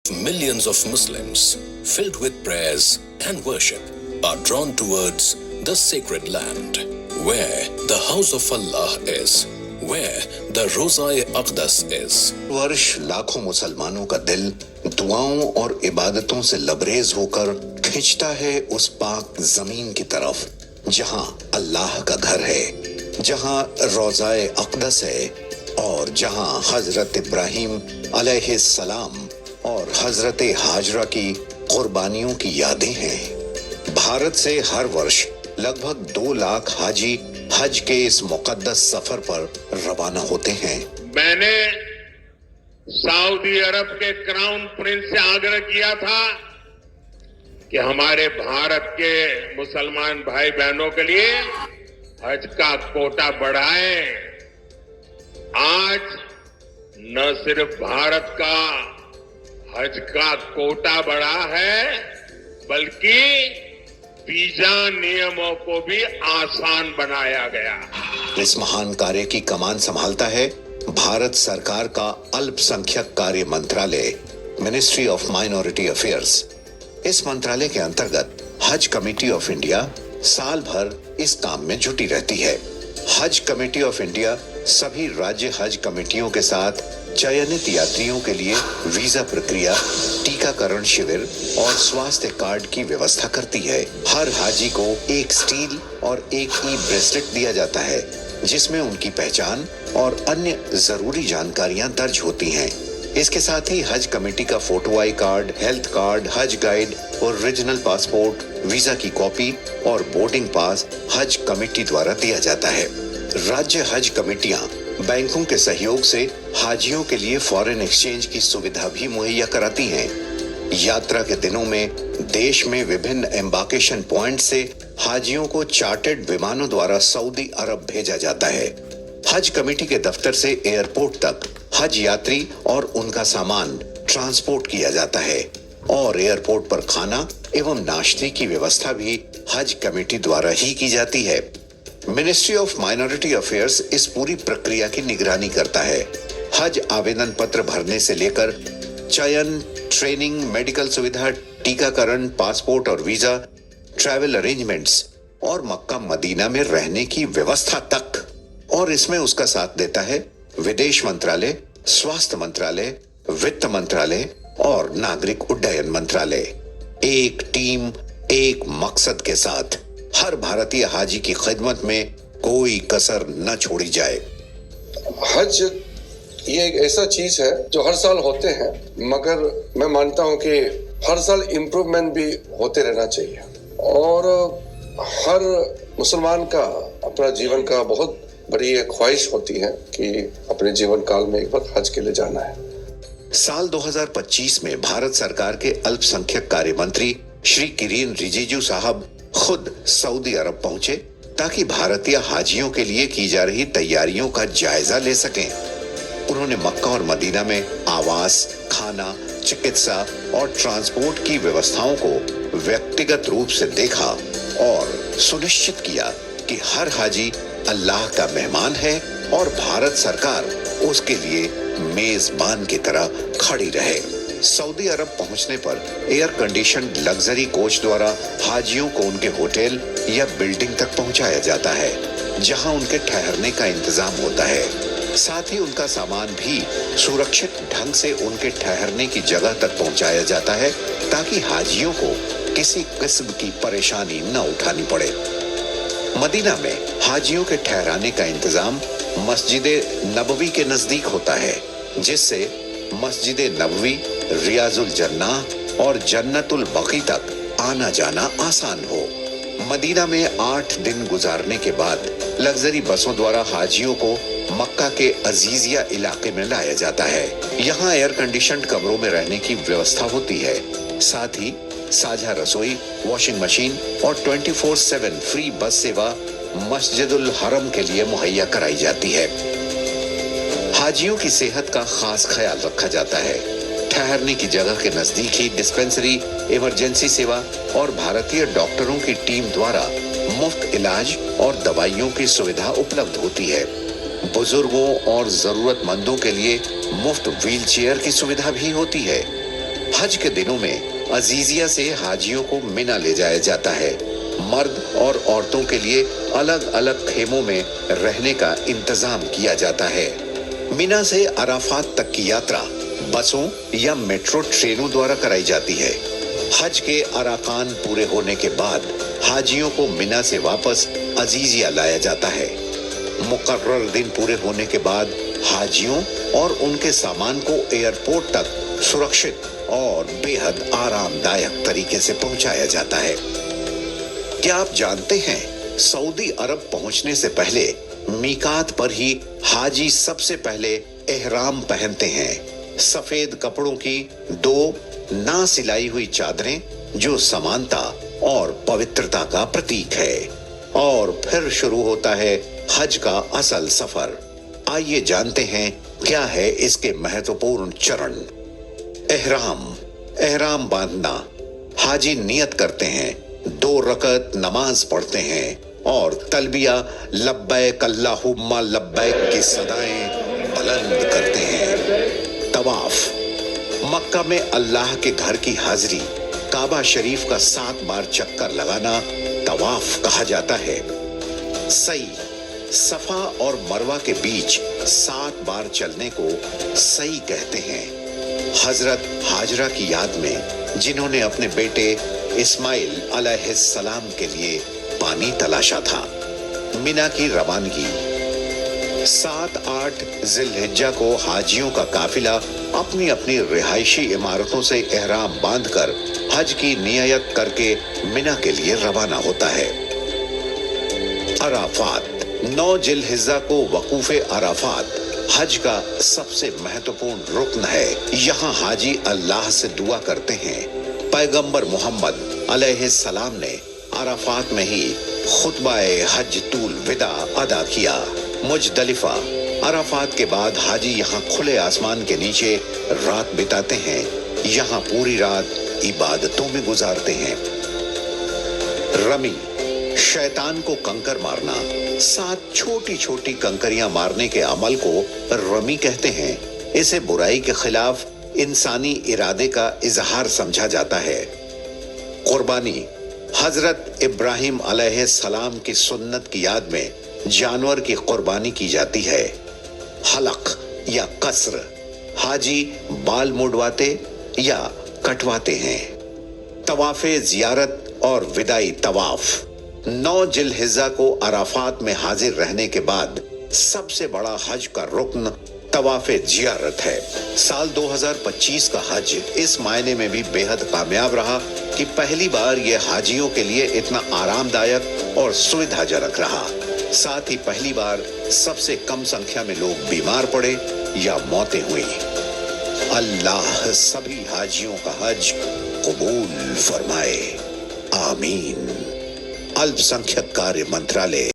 Millions of Muslims, filled with prayers and worship, are drawn towards the sacred land, where the house of Allah is, where the Roza-e-Aqdas is. वर्ष लाखों मुसलमानों का दिल दुआओं और इबादतों से लबरेज होकर खिंचता है उस पाक जमीन की तरफ, जहां अल्लाह का घर है, जहां रोज़ा-ए-अक़दस है और जहां हजरत इब्राहिम अलैहिस्सलाम और हजरत हाजरा की कुर्बानियों की यादें हैं। भारत से हर वर्ष लगभग 2 लाख हाजी हज के इस मुकद्दस सफर पर रवाना होते हैं। मैंने सऊदी अरब के क्राउन प्रिंस से आग्रह किया था कि हमारे भारत के मुसलमान भाई बहनों के लिए हज का कोटा बढ़ाएं। आज न सिर्फ भारत का हज का कोटा बढ़ा है, बल्कि वीजा नियमों को भी आसान बनाया गया। इस महान कार्य की कमान संभालता है भारत सरकार का अल्पसंख्यक कार्य मंत्रालय, मिनिस्ट्री ऑफ माइनॉरिटी अफेयर्स। इस मंत्रालय के अंतर्गत हज कमेटी ऑफ इंडिया साल भर इस काम में जुटी रहती है। हज कमेटी ऑफ इंडिया सभी राज्य हज कमेटियों के साथ चयनित यात्रियों के लिए वीजा प्रक्रिया, टीकाकरण शिविर और स्वास्थ्य कार्ड की व्यवस्था करती है। हर हाजी को एक स्टील और एक ई ब्रेसलेट दिया जाता है, जिसमें उनकी पहचान और अन्य जरूरी जानकारियां दर्ज होती हैं। इसके साथ ही हज कमेटी का photo I card, health card, हज गाइड, ओरिजिनल पासपोर्ट, वीजा की कॉपी और बोर्डिंग पास हज कमेटी द्वारा दिया जाता है। राज्य हज कमेटियां बैंकों के सहयोग से हाजियों के लिए फॉरेन एक्सचेंज की सुविधा भी मुहैया कराती हैं। यात्रा के दिनों में देश में विभिन्न एम्बार्केशन पॉइंट से हाजियों को चार्टर्ड विमानों द्वारा सऊदी अरब भेजा जाता है। हज कमेटी के दफ्तर से एयरपोर्ट तक हज यात्री और उनका सामान ट्रांसपोर्ट किया जाता है और एयरपोर्ट पर खाना एवं नाश्ते की व्यवस्था भी हज कमेटी द्वारा ही की जाती है। मिनिस्ट्री ऑफ माइनॉरिटी अफेयर्स इस पूरी प्रक्रिया की निगरानी करता है। हज आवेदन पत्र भरने से लेकर चयन, ट्रेनिंग, मेडिकल सुविधा, टीकाकरण, पासपोर्ट और वीजा, ट्रैवल अरेंजमेंट्स और मक्का मदीना में रहने की व्यवस्था तक। और इसमें उसका साथ देता है विदेश मंत्रालय, स्वास्थ्य मंत्रालय, वित्त मंत्रालय और नागरिक उड्डयन मंत्रालय। एक टीम, एक मकसद के साथ हर भारतीय हाजी की खिदमत में कोई कसर न छोड़ी जाए। हज ये एक ऐसा चीज है जो हर साल होते हैं, मगर मैं मानता हूं कि हर साल इम्प्रूवमेंट भी होते रहना चाहिए और हर मुसलमान का अपना जीवन का बहुत बड़ी एक ख्वाहिश होती है कि अपने जीवन काल में एक बार हज के लिए जाना है। साल 2025 में भारत सरकार के अल्पसंख्यक कार्य मंत्री श्री किरेन रिजिजू साहब खुद सऊदी अरब पहुंचे ताकि भारतीय हाजियों के लिए की जा रही तैयारियों का जायजा ले सकें। उन्होंने मक्का और मदीना में आवास, खाना, चिकित्सा और ट्रांसपोर्ट की व्यवस्थाओं को व्यक्तिगत रूप से देखा और सुनिश्चित किया कि हर हाजी अल्लाह का मेहमान है और भारत सरकार उसके लिए मेजबान की तरह खड़ी रहे। सऊदी अरब पहुंचने पर एयर कंडीशन लग्जरी कोच द्वारा हाजियों को उनके होटल या बिल्डिंग तक पहुंचाया जाता है, जहां उनके ठहरने का इंतजाम होता है। साथ ही उनका सामान भी सुरक्षित ढंग से उनके ठहरने की जगह तक पहुंचाया जाता है, ताकि हाजियों को किसी किस्म की परेशानी न उठानी पड़े। मदीना में हाजियों के ठहराने का इंतजाम मस्जिद नबवी के नजदीक होता है, जिससे मस्जिद नबवी, रियाजुल जन्नाह और जन्नतुल बकी तक आना जाना आसान हो। मदीना में 8 दिन गुजारने के बाद लग्जरी बसों द्वारा हाजियों को मक्का के अजीजिया इलाके में लाया जाता है। यहाँ एयर कंडीशनड कमरों में रहने की व्यवस्था होती है। साथ ही साझा रसोई, वॉशिंग मशीन और 24/7 फ्री बस सेवा मस्जिदुल हरम के लिए मुहैया कराई जाती है। हाजियों की सेहत का खास ख्याल रखा जाता है। ठहरने की जगह के नजदीक ही डिस्पेंसरी, इमरजेंसी सेवा और भारतीय डॉक्टरों की टीम द्वारा मुफ्त इलाज और दवाइयों की सुविधा उपलब्ध होती है। बुजुर्गों और जरूरतमंदों के लिए मुफ्त व्हील चेयर की सुविधा भी होती है। हज के दिनों में अजीजिया से हाजियों को मिना ले जाया जाता है। मर्द और औरतों के लिए अलग अलग खेमों में रहने का इंतजाम किया जाता है। मिना से अराफात तक की यात्रा बसों या मेट्रो ट्रेनों द्वारा कराई जाती है। हज के अरकान पूरे होने के बाद हाजियों को मिना से वापस अजीजिया लाया जाता है। मुकर्रर दिन पूरे होने के बाद हाजियों और उनके सामान को एयरपोर्ट तक सुरक्षित और बेहद आरामदायक तरीके से पहुंचाया जाता है। क्या आप जानते हैं, सऊदी अरब पहुंचने से पहले मीकात पर ही हाजी सबसे पहले एहराम पहनते हैं। सफेद कपड़ों की 2 ना सिलाई हुई चादरें जो समानता और पवित्रता का प्रतीक है। और फिर शुरू होता है हज का असल सफर। आइए जानते हैं क्या है इसके महत्वपूर्ण चरण। एहराम बांधना। हाजी नियत करते हैं, 2 रकत नमाज पढ़ते हैं और तलबिया लब्बैक अल्लाहुम्मा लब्बैक की सदाएं बुलंद करते हैं। तवाफ। मक्का में अल्लाह के घर की हाजिरी, काबा शरीफ का 7 बार चक्कर लगाना तवाफ कहा जाता है। सई। सफा और मरवा के बीच 7 बार चलने को सई कहते हैं। हजरत हाजरा की याद में जिन्होंने अपने बेटे इस्माइल अलैहिस्सलाम के लिए पानी तलाशा था। मिना की रवानगी। 7-8 जिलहिज्जा को हाजियों का काफिला अपनी अपनी रिहायशी इमारतों से एहराम बांधकर हज की नियत करके मिना के लिए रवाना होता है। अराफात। 9 जिलहिज्जा को वकूफे अराफात हज का सबसे महत्वपूर्ण रुकन है। यहाँ हाजी अल्लाह से दुआ करते हैं। पैगंबर मोहम्मद अलैहिस्सलाम ने अराफात में ही खुतबाए हज तूल विदा अदा किया। मुजदलिफा। अराफात के बाद हाजी यहाँ खुले आसमान के नीचे रात बिताते हैं। यहाँ पूरी रात इबादतों में गुजारते हैं। रमी। शैतान को कंकर मारना। 7 छोटी छोटी कंकरियां मारने के अमल को रमी कहते हैं। इसे बुराई के खिलाफ इंसानी इरादे का इजहार समझा जाता है। कुर्बानी। हजरत इब्राहिम अलैहिस्सलाम की सुन्नत की याद में जानवर की कुर्बानी की जाती है। हलक या कसर। हाजी बाल मुड़वाते या कटवाते हैं। तवाफे जियारत और विदाई तवाफ। 9 जिलहिज्जा को अराफात में हाजिर रहने के बाद सबसे बड़ा हज का रुकन तवाफे जियारत है। साल 2025 का हज इस मायने में भी बेहद कामयाब रहा कि पहली बार यह हाजियों के लिए इतना आरामदायक और सुविधाजनक रहा। साथ ही पहली बार सबसे कम संख्या में लोग बीमार पड़े या मौतें हुई। अल्लाह सभी हाजियों का हज कबूल फरमाए। आमीन। अल्पसंख्यक कार्य मंत्रालय।